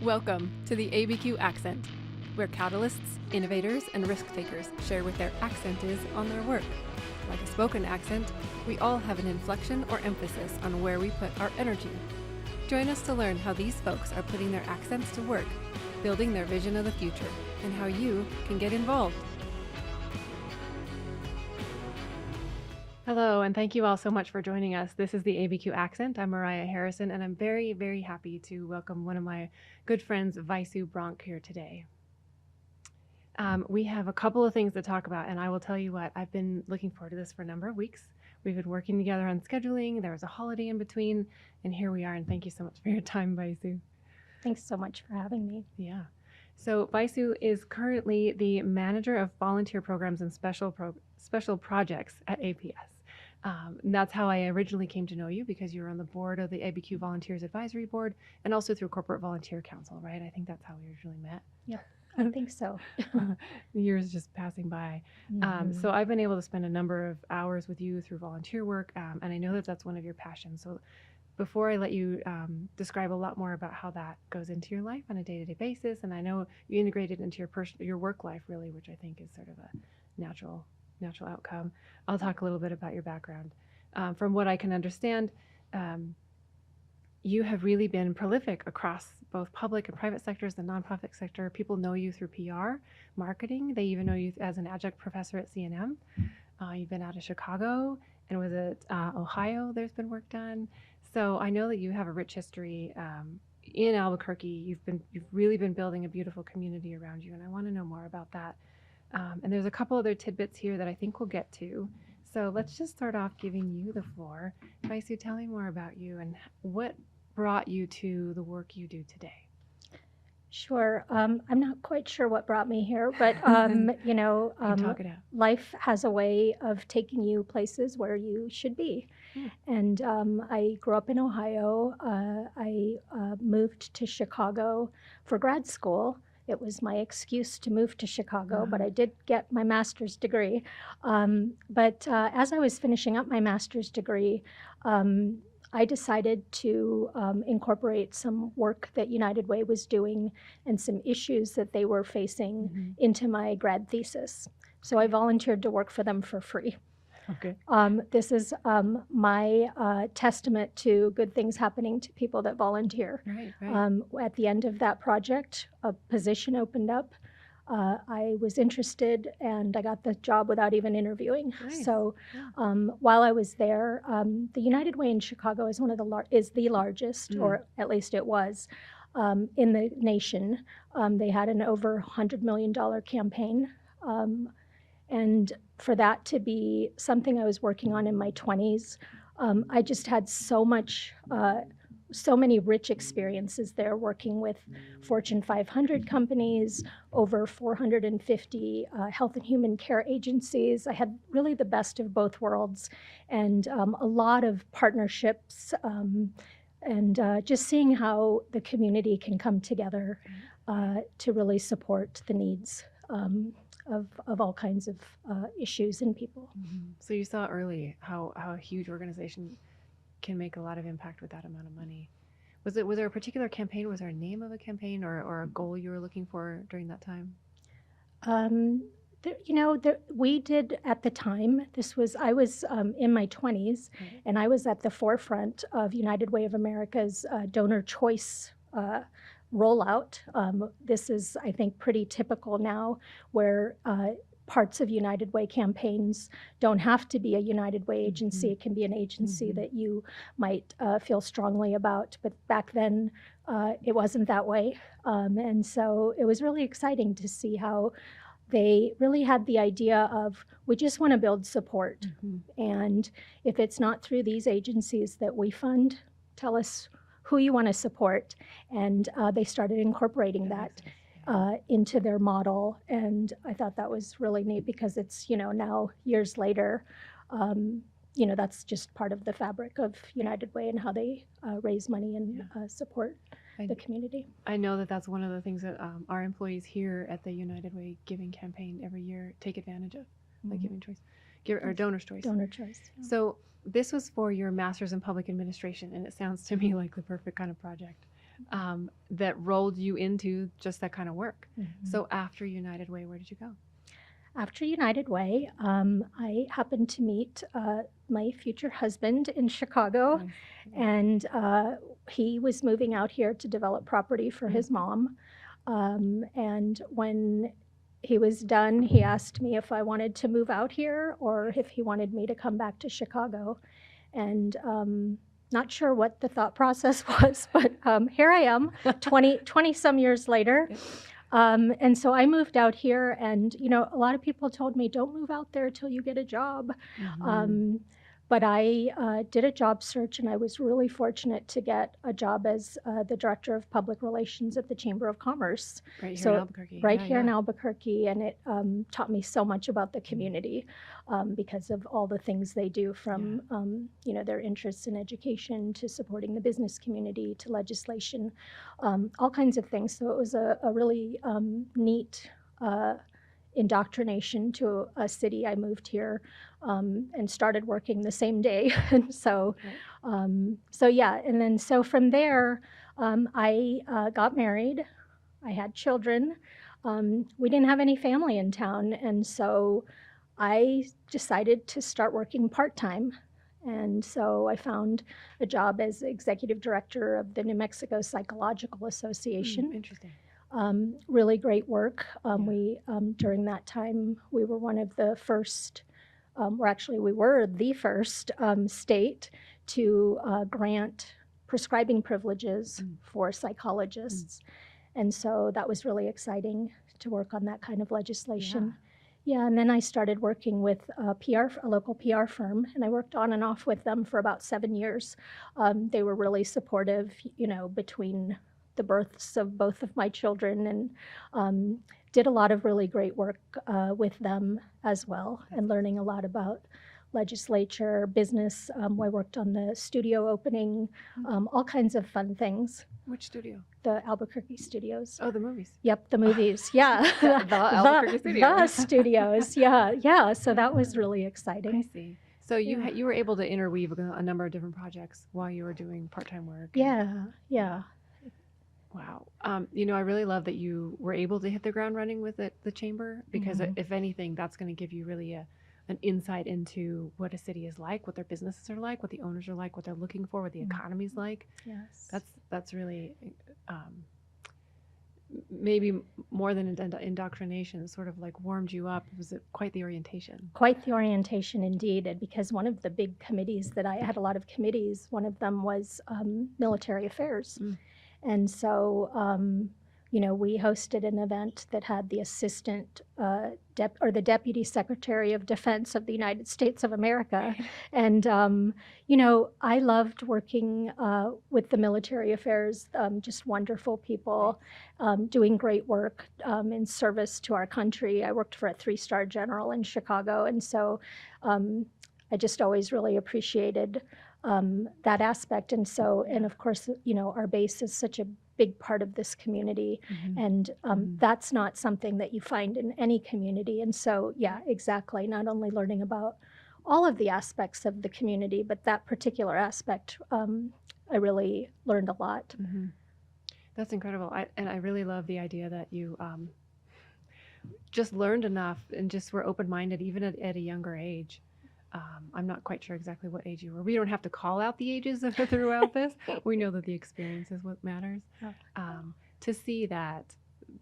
Welcome to the ABQ Accent, where catalysts, innovators, and risk takers share what their accent is on their work. Like a spoken accent, we all have an inflection or emphasis on where we put our energy. Join us to learn how these folks are putting their accents to work, building their vision of the future, and how you can get involved. Hello, and thank you all so much for joining us. This is the ABQ Accent. I'm Mariah Harrison, and I'm very, very happy to welcome one of my good friends, Vaisu Bronk, here today. We have a couple of things to talk about, and I will tell you what, I've been looking forward to this for a number of weeks. We've been working together on scheduling. There was a holiday in between, and here we are, and thank you so much for your time, Vaisu. Thanks so much for having me. Yeah. So Vaisu is currently the manager of volunteer programs and special projects at APS. And that's how I originally came to know you, because you were on the board of the ABQ Volunteers Advisory Board and also through Corporate Volunteer Council, right? I think that's how we originally met. Yep, I think so. Years just passing by. So I've been able to spend a number of hours with you through volunteer work, and I know that that's one of your passions. So before I let you describe a lot more about how that goes into your life on a day-to-day basis, and I know you integrate it into your work life, really, which I think is sort of a natural outcome. I'll talk a little bit about your background. From what I can understand, you have really been prolific across both public and private sectors, the nonprofit sector. People know you through PR, marketing. They even know you as an adjunct professor at CNM. You've been out of Chicago and was at Ohio. There's been work done. So I know that you have a rich history in Albuquerque. You've really been building a beautiful community around you, and I want to know more about that. And there's a couple other tidbits here that I think we'll get to. So let's just start off giving you the floor. Vaisu, tell me more about you and what brought you to the work you do today. Sure. I'm not quite sure what brought me here, but Talk it out. Life has a way of taking you places where you should be. And I grew up in Ohio. I moved to Chicago for grad school. It was my excuse to move to Chicago, but I did get my master's degree. But as I was finishing up my master's degree, I decided to incorporate some work that United Way was doing and some issues that they were facing into my grad thesis. So I volunteered to work for them for free. Okay. This is my testament to good things happening to people that volunteer. Right. At the end of that project, a position opened up. I was interested, and I got the job without even interviewing. Nice. So while I was there, the United Way in Chicago is is the largest, or at least it was, in the nation. They had an over $100 million campaign. And for that to be something I was working on in my 20s, I just had so many rich experiences there, working with Fortune 500 companies, over 450 health and human care agencies. I had really the best of both worlds, and a lot of partnerships, and just seeing how the community can come together to really support the needs of all kinds of issues and people. So you saw early how a huge organization can make a lot of impact with that amount of money. Was there a particular campaign? Was there a name of a campaign or a goal you were looking for during that time? We did at the time. I was in my 20s, and I was at the forefront of United Way of America's donor choice rollout. This is, I think, pretty typical now, where parts of United Way campaigns don't have to be a United Way agency. It can be an agency that you might feel strongly about. But back then, it wasn't that way. And so it was really exciting to see how they really had the idea of, we just want to build support. And if it's not through these agencies that we fund, tell us who you want to support. And they started incorporating that into their model. And I thought that was really neat, because it's, now years later, that's just part of the fabric of United Way and how they raise money and support the community. I know that that's one of the things that our employees here at the United Way Giving Campaign every year take advantage of, like Giving Choice, or Donor's Choice. Donor Choice. Yeah. So this was for your Master's in Public Administration, and it sounds to me like the perfect kind of project. that rolled you into just that kind of work. Mhm. So after United Way, where did you go? After United Way, I happened to meet my future husband in Chicago, Nice. and he was moving out here to develop property for his mom. And when he was done, he asked me if I wanted to move out here or if he wanted me to come back to Chicago. And not sure what the thought process was, but here I am, 20 some years later. And so I moved out here, and a lot of people told me, don't move out there till you get a job. But I did a job search, and I was really fortunate to get a job as the director of public relations at the Chamber of Commerce. Right here So in Albuquerque. right Yeah, here in yeah. Albuquerque, and it taught me so much about the community because of all the things they do, from their interests in education to supporting the business community to legislation, all kinds of things. So it was a really neat indoctrination to a city. I moved here and started working the same day. And so, yeah. And then so from there, I got married. I had children. We didn't have any family in town, and so I decided to start working part-time. And so I found a job as executive director of the New Mexico Psychological Association. Interesting. Really great work. We during that time, we were one of the first, we were the first state to grant prescribing privileges for psychologists. And so that was really exciting to work on that kind of legislation. Yeah, and then I started working with a local PR firm, and I worked on and off with them for about 7 years. They were really supportive, between the births of both of my children, and did a lot of really great work with them as well, and learning a lot about legislature, business. I worked on the studio opening, all kinds of fun things. Which studio? The Albuquerque studios. Oh, the movies. Yep, the movies. Yeah. the Albuquerque studios. The studios. Yeah. So that was really exciting. I see. So you were able to interweave a number of different projects while you were doing part-time work. Yeah. Wow. I really love that you were able to hit the ground running with the chamber, because if anything, that's going to give you really an insight into what a city is like, what their businesses are like, what the owners are like, what they're looking for, what the economy's like. Yes. That's really maybe more than indoctrination, sort of like warmed you up. It was quite the orientation. Quite the orientation indeed. And because one of the big committees that I had, a lot of committees, one of them was military affairs. And so, we hosted an event that had the assistant the deputy secretary of defense of the United States of America. And, I loved working with the military affairs, just wonderful people doing great work in service to our country. I worked for a 3-star general in Chicago. And so I just always really appreciated that aspect. And so, and of course, our base is such a big part of this community. And that's not something that you find in any community. And so, yeah, exactly. Not only learning about all of the aspects of the community, but that particular aspect, I really learned a lot. That's incredible. I really love the idea that you just learned enough and just were open-minded, even at a younger age. I'm not quite sure exactly what age you were. We don't have to call out the ages throughout this. We know that the experience is what matters. To see that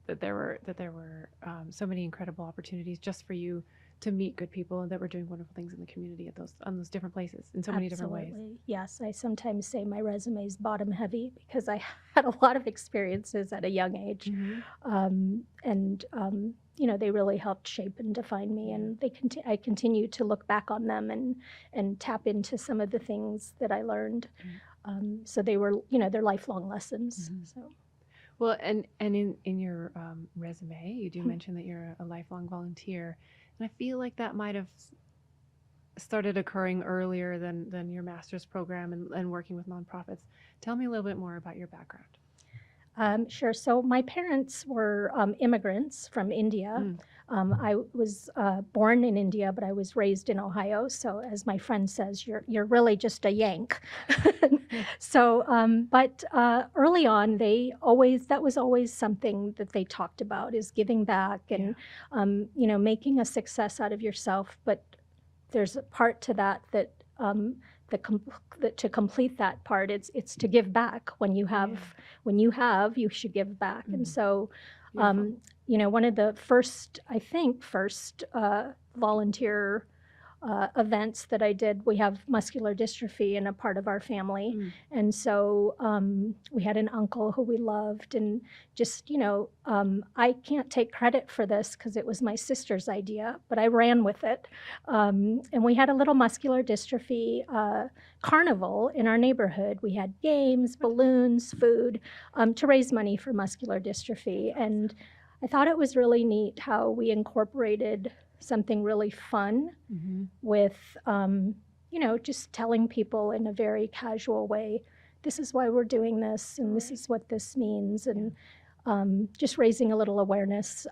there were so many incredible opportunities just for you to meet good people and that were doing wonderful things in the community on those different places in so many different ways. Yes, I sometimes say my resume is bottom heavy because I had a lot of experiences at a young age, and they really helped shape and define me. And I continue to look back on them and tap into some of the things that I learned. So they were, they're lifelong lessons. So. Well, and in your resume, you do mention that you're a lifelong volunteer. And I feel like that might have started occurring earlier than your master's program and working with nonprofits. Tell me a little bit more about your background. Sure. So my parents were immigrants from India. I was born in India, but I was raised in Ohio. So, as my friend says, you're really just a Yank. So, but early on, that was always something that they talked about, is giving back and making a success out of yourself. But there's a part to that to complete that part, it's to give back. When you have, you should give back. And so, one of the first volunteer events that I did, we have muscular dystrophy in a part of our family. And so we had an uncle who we loved, and just, I can't take credit for this because it was my sister's idea, but I ran with it. And we had a little muscular dystrophy carnival in our neighborhood. We had games, balloons, food, to raise money for muscular dystrophy. And I thought it was really neat how we incorporated something really fun with, just telling people in a very casual way, this is why we're doing this, and this is what this means, and just raising a little awareness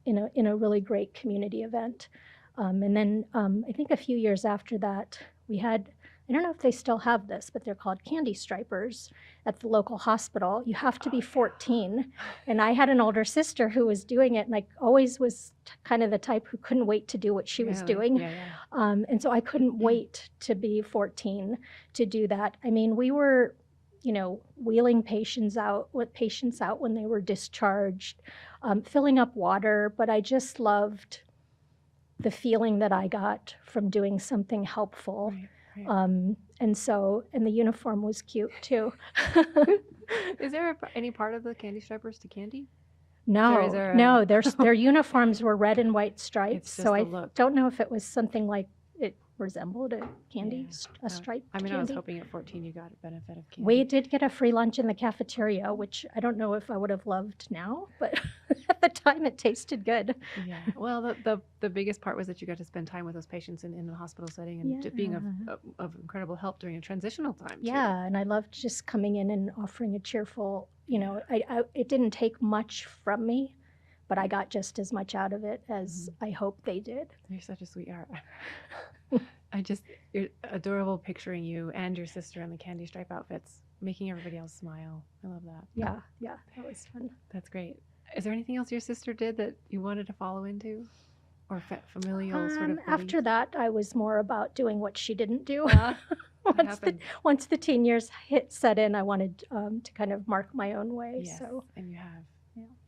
in a really great community event. And then I think a few years after that, we had, I don't know if they still have this, but they're called candy stripers at the local hospital. You have to be 14. And I had an older sister who was doing it, and I always was kind of the type who couldn't wait to do what she was doing. And so I couldn't wait to be 14 to do that. I mean, we were, wheeling patients out when they were discharged, filling up water, but I just loved the feeling that I got from doing something helpful. And the uniform was cute too. Is there any part of the candy stripers to candy? No, their uniforms were red and white stripes. So I don't know if it was something like it resembled a candy, a striped candy. I was hoping at 14 you got a benefit of candy. We did get a free lunch in the cafeteria, which I don't know if I would have loved now, but at the time it tasted good. Yeah. Well, the biggest part was that you got to spend time with those patients in the hospital setting, and being of incredible help during a transitional time. Yeah, and I loved just coming in and offering a cheerful, it didn't take much from me, but I got just as much out of it as I hope they did. You're such a sweetheart. You're adorable picturing you and your sister in the candy stripe outfits, making everybody else smile. I love that. Yeah, that was fun. That's great. Is there anything else your sister did that you wanted to follow into? Or familial sort of belief? After that, I was more about doing what she didn't do. Once the teen years set in, I wanted to kind of mark my own way. Yes, so. And you have.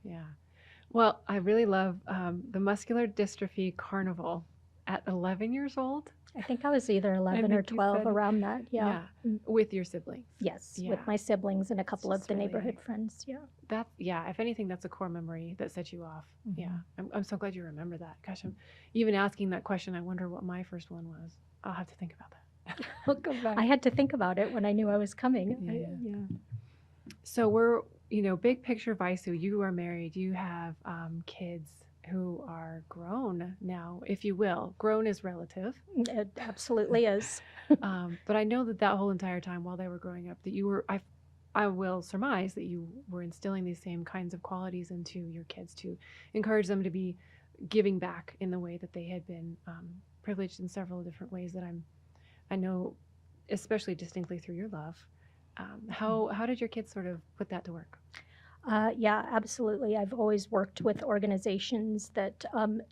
Yeah. Well, I really love the Muscular Dystrophy Carnival at 11 years old. I think I was either 11 or 12, around that. Yeah. With your siblings. Yes, with my siblings and a couple of the neighborhood friends. Yeah. If anything, that's a core memory that set you off. Yeah. I'm so glad you remember that. Gosh, I'm even asking that question. I wonder what my first one was. I'll have to think about that. We'll go back. I had to think about it when I knew I was coming. Yeah. So we're, big picture Vaisu, you are married, you have kids who are grown now, if you will. Grown is relative. It absolutely is. But I know that whole entire time while they were growing up, that you were, I will surmise that you were instilling these same kinds of qualities into your kids to encourage them to be giving back in the way that they had been privileged in several different ways that I know, especially distinctly through your love. How did your kids sort of put that to work? Yeah, absolutely. I've always worked with organizations that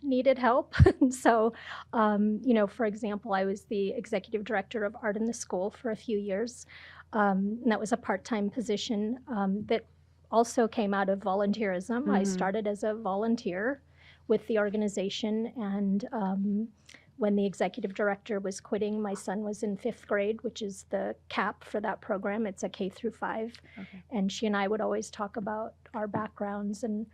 needed help. So, for example, I was the executive director of Art in the School for a few years. And that was a part-time position that also came out of volunteerism. I started as a volunteer with the organization, and when the executive director was quitting, my son was in 5th grade, which is the cap for that program. It's a K through 5. Okay. And she and I would always talk about our backgrounds. And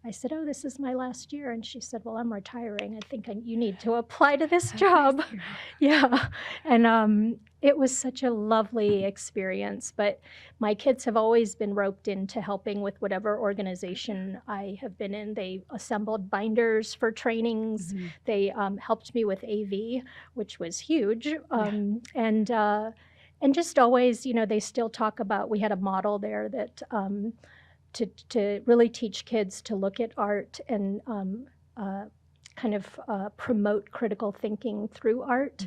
I said, oh, this is my last year. And she said, well, I'm retiring. I think you need to apply to this job. Yeah. And it was such a lovely experience. But my kids have always been roped into helping with whatever organization I have been in. They assembled binders for trainings. They helped me with AV, which was huge. And just always, they still talk about, we had a model there that to really teach kids to look at art and kind of promote critical thinking through art.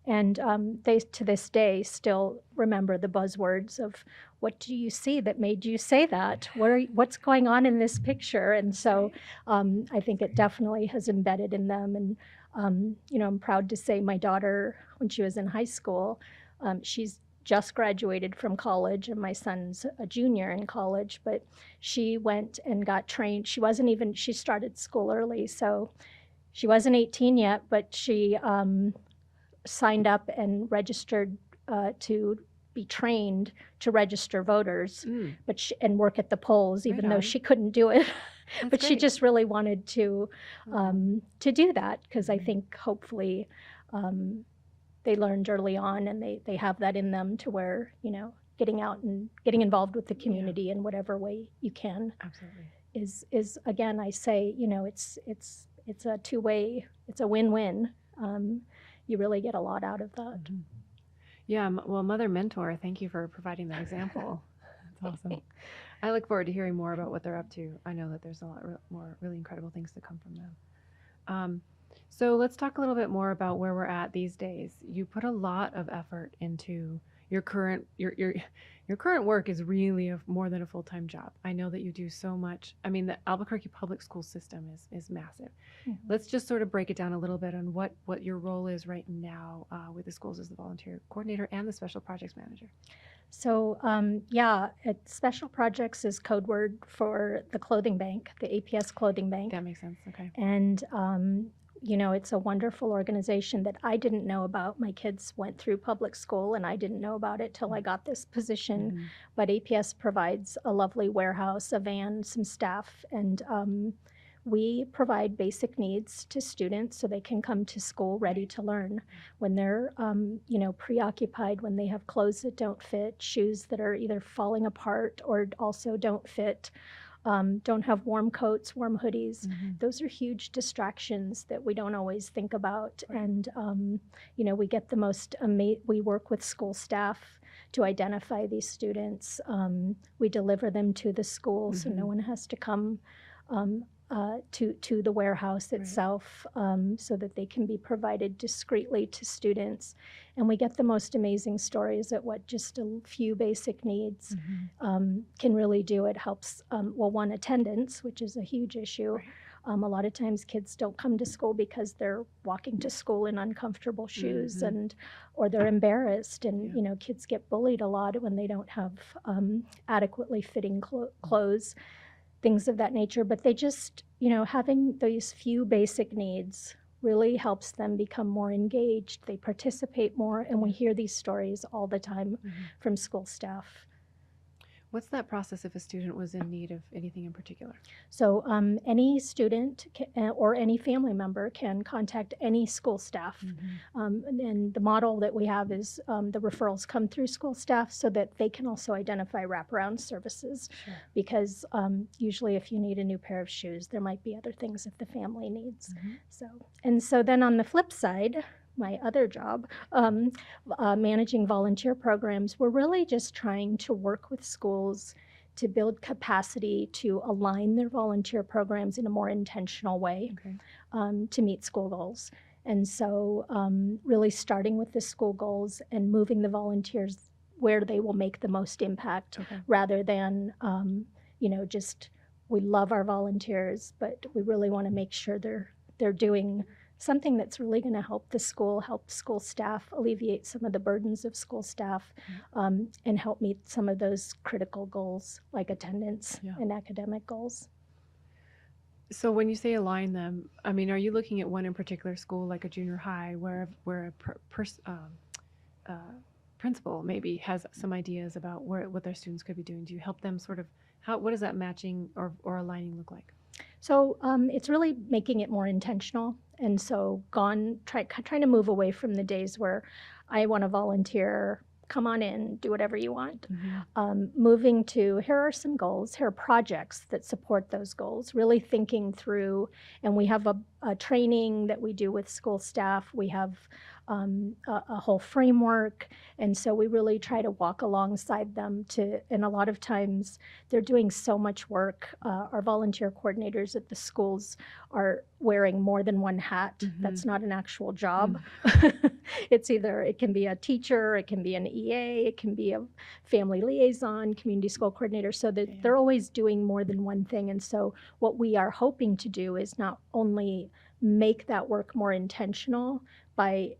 And they, to this day, still remember the buzzwords of, what do you see that made you say that? What's going on in this picture? And so I think it definitely has embedded in them. And, I'm proud to say my daughter, when she was in high school, she's just graduated from college, and my son's a junior in college, but she went and got trained. She started school early, so she wasn't 18 yet, but she signed up and registered to be trained to register voters, and work at the polls, even though she couldn't do it. But she just really wanted to do that, because I think hopefully they learned early on, and they have that in them, to where getting out and getting involved with the community in whatever way you can. Absolutely. Is again, I say, it's a two-way, it's a win-win. You really get a lot out of that. Yeah, well, Mother Mentor, thank you for providing that example. That's awesome. I look forward to hearing more about what they're up to. I know that there's a lot more really incredible things to come from them. So let's talk a little bit more about where we're at these days. You put a lot of effort into your current your current work is really more than a full-time job. I know that you do so much. I mean, the Albuquerque public school system is massive. Let's just sort of break it down a little bit on what your role is right now with the schools as the volunteer coordinator and the special projects manager. So Special Projects is code word for the clothing bank, the APS clothing bank. That makes sense. Okay. And it's a wonderful organization that I didn't know about. My kids went through public school, and I didn't know about it till I got this position. But APS provides a lovely warehouse, a van, some staff, and we provide basic needs to students so they can come to school ready to learn. When they're, preoccupied, when they have clothes that don't fit, shoes that are either falling apart or also don't fit, don't have warm coats, warm hoodies. Those are huge distractions that we don't always think about. And, we get the most we work with school staff to identify these students. We deliver them to the school, so no one has to come to the warehouse itself, so that they can be provided discreetly to students. And we get the most amazing stories at what just a few basic needs can really do. It helps, one, attendance, which is a huge issue. A lot of times kids don't come to school because they're walking to school in uncomfortable shoes, or they're embarrassed. And, kids get bullied a lot when they don't have adequately fitting clothes, things of that nature. But they just, having those few basic needs really helps them become more engaged. They participate more, and we hear these stories all the time from school staff. What's that process if a student was in need of anything in particular? So any student or any family member can contact any school staff. And the model that we have is the referrals come through school staff so that they can also identify wraparound services. Because usually if you need a new pair of shoes, there might be other things that the family needs. So then on the flip side, my other job, managing volunteer programs, we're really just trying to work with schools to build capacity to align their volunteer programs in a more intentional way to meet school goals. And so really starting with the school goals and moving the volunteers where they will make the most impact, rather than, just we love our volunteers, but we really want to make sure they're doing something that's really going to help school staff, alleviate some of the burdens of school staff, and help meet some of those critical goals like attendance and academic goals. So when you say align them, I mean, are you looking at one in particular school, like a junior high, where a principal maybe has some ideas about what their students could be doing? Do you help them sort of, what does that matching or aligning look like? So it's really making it more intentional. And so trying to move away from the days where I want to volunteer, come on in, do whatever you want. Moving to, here are some goals, here are projects that support those goals, really thinking through. And we have a training that we do with school staff. We have a whole framework. And so we really try to walk alongside them and a lot of times they're doing so much work. Our volunteer coordinators at the schools are wearing more than one hat. That's not an actual job. It can be a teacher, it can be an EA, it can be a family liaison, community school coordinator, so that they're always doing more than one thing. And so what we are hoping to do is not only make that work more intentional by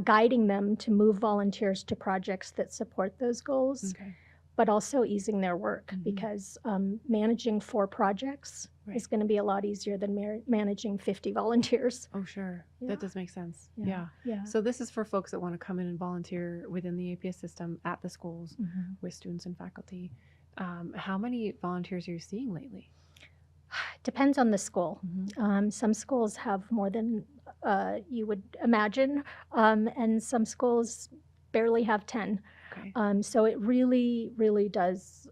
guiding them to move volunteers to projects that support those goals, but also easing their work, because managing 4 projects is going to be a lot easier than managing 50 volunteers. Oh, sure. Yeah. That does make sense. Yeah. So this is for folks that want to come in and volunteer within the APS system at the schools with students and faculty. How many volunteers are you seeing lately? Depends on the school. Some schools have more than you would imagine, and some schools barely have 10. Okay. So it really, really does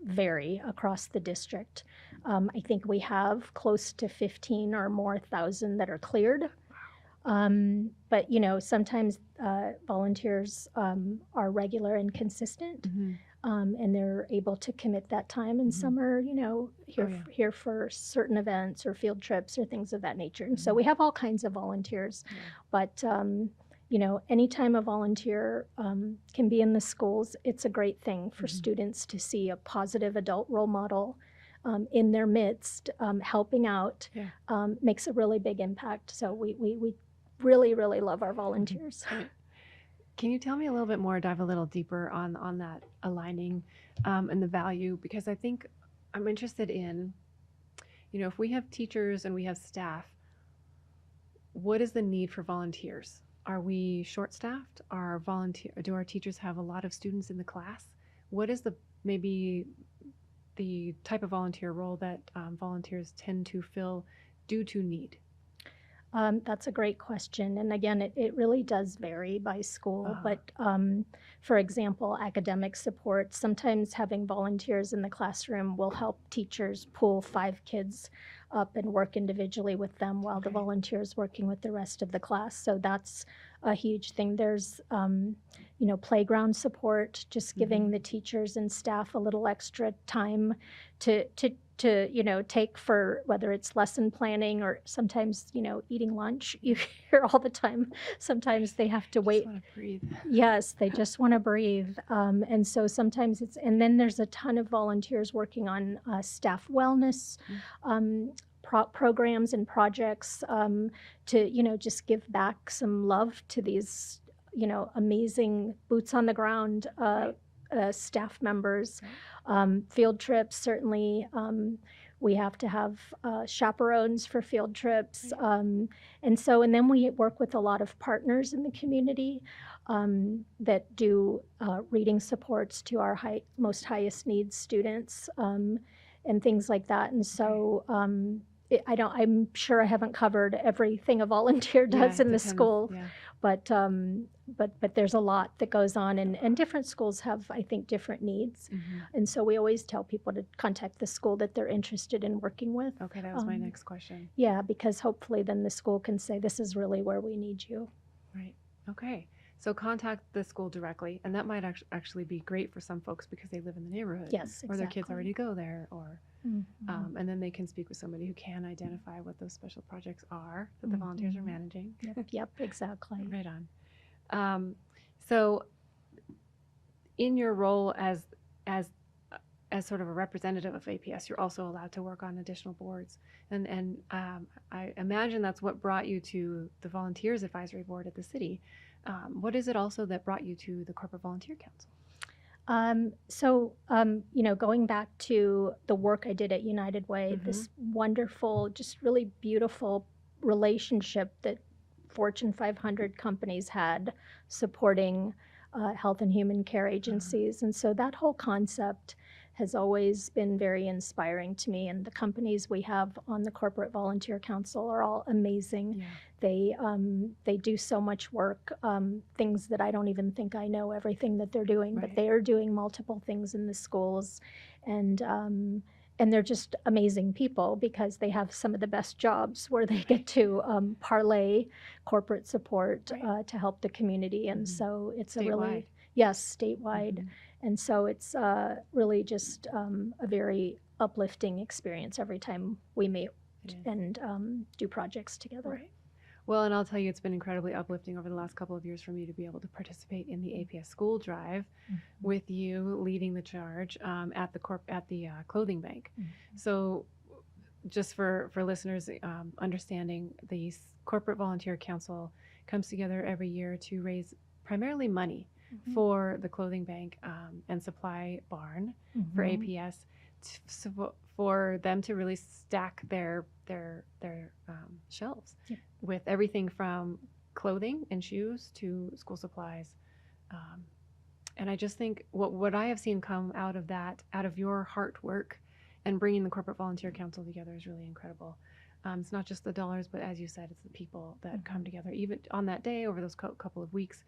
vary across the district. I think we have close to 15 or more thousand that are cleared. But, sometimes volunteers are regular and consistent. And they're able to commit that time, and some are, here for certain events or field trips or things of that nature. And so we have all kinds of volunteers, but anytime a volunteer can be in the schools, it's a great thing for students to see a positive adult role model in their midst, helping out, makes a really big impact. So we really, really love our volunteers. Can you tell me a little bit more, dive a little deeper on that aligning and the value? Because I think I'm interested in, if we have teachers and we have staff, what is the need for volunteers? Are we short-staffed? Do our teachers have a lot of students in the class? What is maybe the type of volunteer role that volunteers tend to fill due to need? That's a great question. And again, it really does vary by school. But for example, academic support, sometimes having volunteers in the classroom will help teachers pull 5 kids up and work individually with them while the volunteers working with the rest of the class. So that's a huge thing. There's, playground support, just giving the teachers and staff a little extra time to take for whether it's lesson planning or sometimes, eating lunch. You hear all the time. Sometimes they have to wait. Just want to breathe. Yes, they just want to breathe. And so sometimes and then there's a ton of volunteers working on staff wellness programs and projects to, just give back some love to these, amazing boots on the ground staff members. Field trips, certainly. We have to have chaperones for field trips. And then we work with a lot of partners in the community that do reading supports to our most highest needs students and things like that. And so I'm sure I haven't covered everything a volunteer does in the school. But there's a lot that goes on, and different schools have, I think, different needs. And so we always tell people to contact the school that they're interested in working with. Okay, that was my next question. Yeah, because hopefully then the school can say, this is really where we need you. Right. Okay. So contact the school directly, and that might actually be great for some folks because they live in the neighborhood. Yes, exactly. Or their kids already go there, or and then they can speak with somebody who can identify what those special projects are that the volunteers are managing. Yep, exactly. Right on. So in your role as sort of a representative of APS, you're also allowed to work on additional boards. And I imagine that's what brought you to the Volunteers Advisory Board at the city. What is it also that brought you to the Corporate Volunteer Council? Going back to the work I did at United Way, this wonderful, just really beautiful relationship that Fortune 500 companies had supporting health and human care agencies. And so that whole concept has always been very inspiring to me. And the companies we have on the Corporate Volunteer Council are all amazing. They do so much work, things that I don't even think I know everything that they're doing, but they are doing multiple things in the schools. And and they're just amazing people because they have some of the best jobs where they get to parlay corporate support Right. to help the community. And Mhm. so it's a Statewide. really, yes, statewide. Mhm. And so it's really just a very uplifting experience every time we meet It is. and do projects together. Right. Well, and I'll tell you, it's been incredibly uplifting over the last couple of years for me to be able to participate in the APS school drive with you leading the charge at the clothing bank. So, just for listeners understanding, the Corporate Volunteer Council comes together every year to raise primarily money for the clothing bank and supply barn for APS for them to really stack their shelves with everything from clothing and shoes to school supplies. And I just think what I have seen come out of that, out of your heart work and bringing the Corporate Volunteer Council together is really incredible. It's not just the dollars, but as you said, it's the people that come together. Even on that day, over those couple of weeks,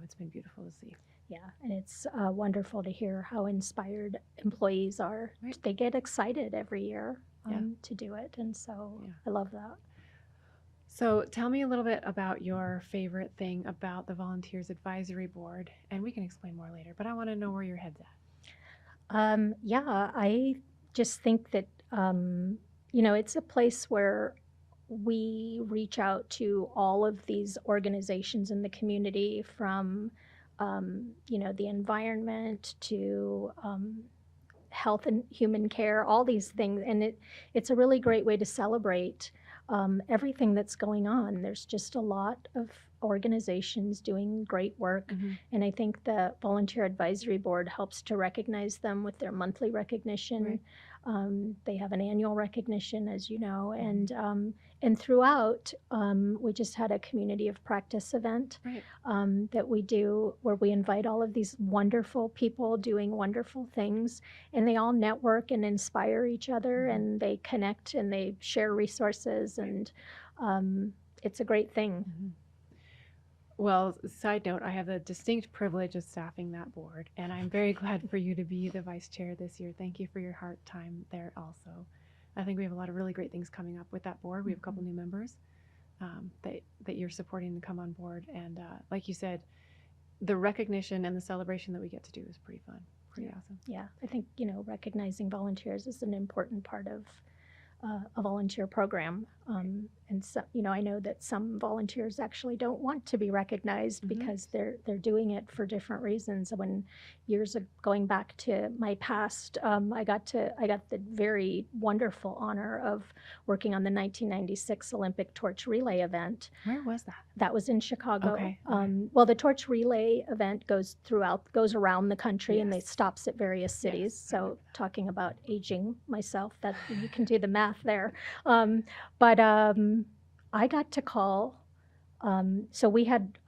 it's been beautiful to see. Yeah, and it's wonderful to hear how inspired employees are. Right. They get excited every year to do it, and so I love that. So tell me a little bit about your favorite thing about the Volunteers Advisory Board, and we can explain more later, but I want to know where your head's at. Yeah, I just think that, it's a place where we reach out to all of these organizations in the community from, the environment to health and human care, all these things. And it's a really great way to celebrate everything that's going on. There's just a lot of organizations doing great work. And I think the Volunteer Advisory Board helps to recognize them with their monthly recognition. Right. They have an annual recognition, as you know, and throughout, we just had a community of practice event that we do where we invite all of these wonderful people doing wonderful things, and they all network and inspire each other, and they connect and they share resources, and it's a great thing. Well, side note, I have the distinct privilege of staffing that board, and I'm very glad for you to be the vice chair this year. Thank you for your heart time there also. I think we have a lot of really great things coming up with that board. We have a couple new members that you're supporting to come on board. And like you said, the recognition and the celebration that we get to do is pretty fun, pretty awesome. Yeah, I think, recognizing volunteers is an important part of a volunteer program. And so, I know that some volunteers actually don't want to be recognized because they're doing it for different reasons. When going back to my past, I got the very wonderful honor of working on the 1996 Olympic Torch Relay event. Where was that? That was in Chicago. Okay. Well, the Torch Relay event goes around the country, and they stops at various cities. So talking about aging myself, that you can do the math there. But I got to call. So we had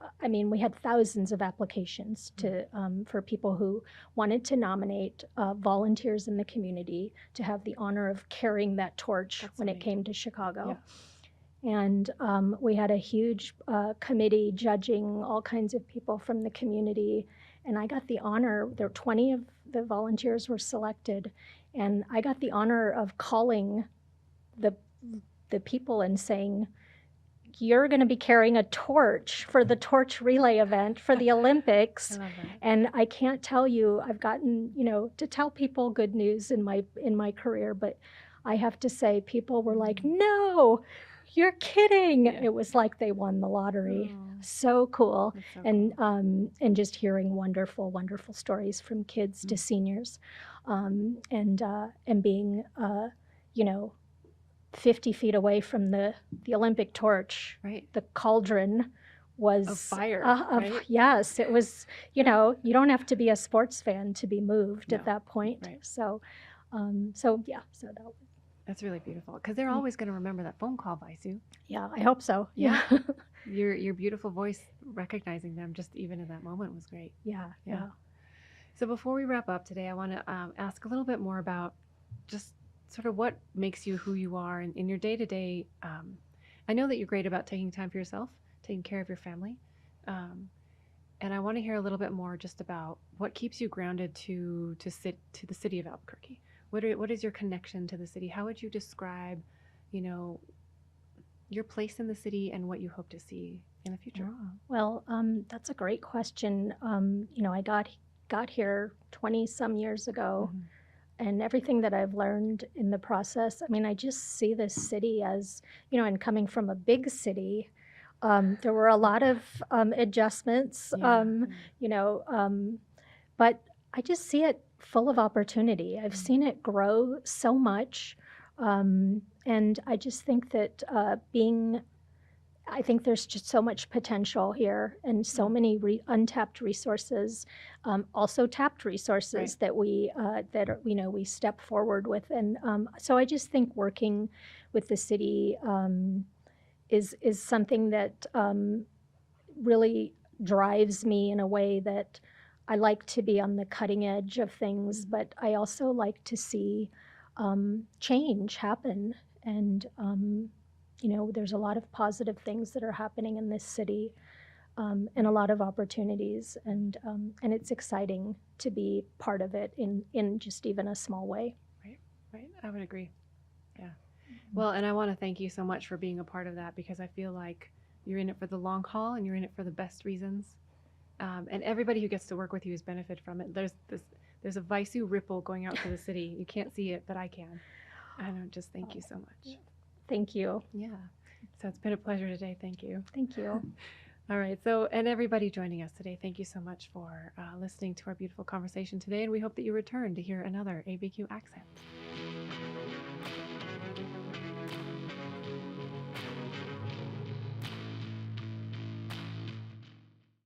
thousands of applications for people who wanted to nominate volunteers in the community to have the honor of carrying that torch it came to Chicago. Yeah. And we had a huge committee judging all kinds of people from the community. And I got the honor, there were 20 of the volunteers were selected, and I got the honor of calling the people and saying, you're going to be carrying a torch for the torch relay event for the Olympics. I love that. And I can't tell you, I've gotten, to tell people good news in my career, but I have to say people were like, no, you're kidding. Yeah. It was like they won the lottery. Oh. So cool. So cool. And just hearing wonderful, wonderful stories from kids to seniors, and being, 50 feet away from the Olympic torch, the cauldron was of fire. Right? Yes, it was. You don't have to be a sports fan to be moved at that point. Right. So that's really beautiful, because they're always going to remember that phone call, Vaisu. Yeah, I hope so. Yeah. Your beautiful voice recognizing them just even in that moment was great. Yeah. So before we wrap up today, I want to ask a little bit more about just sort of what makes you who you are in your day-to-day. I know that you're great about taking time for yourself, taking care of your family. And I want to hear a little bit more just about what keeps you grounded to the city of Albuquerque. What is your connection to the city? How would you describe, you know, your place in the city and what you hope to see in the future? Oh, well, that's a great question. I got here 20 some years ago, Mhm. and everything that I've learned in the process, I mean, I just see this city as, and coming from a big city, there were a lot of adjustments, Yeah. but I just see it full of opportunity. I've Mm. seen it grow so much. And I just think that I think there's just so much potential here and so Mm. many untapped resources, also tapped resources Right. that we step forward with. And so I just think working with the city is something that really drives me in a way that I like to be on the cutting edge of things, Mhm. but I also like to see change happen. And, there's a lot of positive things that are happening in this city, and a Right. lot of opportunities. And it's exciting to be part of it in just even a small way. Right. Right. I would agree. Yeah. Well, and I want to thank you so much for being a part of that because I feel like you're in it for the long haul and you're in it for the best reasons. And everybody who gets to work with you has benefited from it. There's a Vaisu ripple going out to the city. You can't see it, but I can. And I just thank you so much. Thank you. Yeah. So it's been a pleasure today. Thank you. Thank you. All right. So, and everybody joining us today, thank you so much for listening to our beautiful conversation today. And we hope that you return to hear another ABQ accent.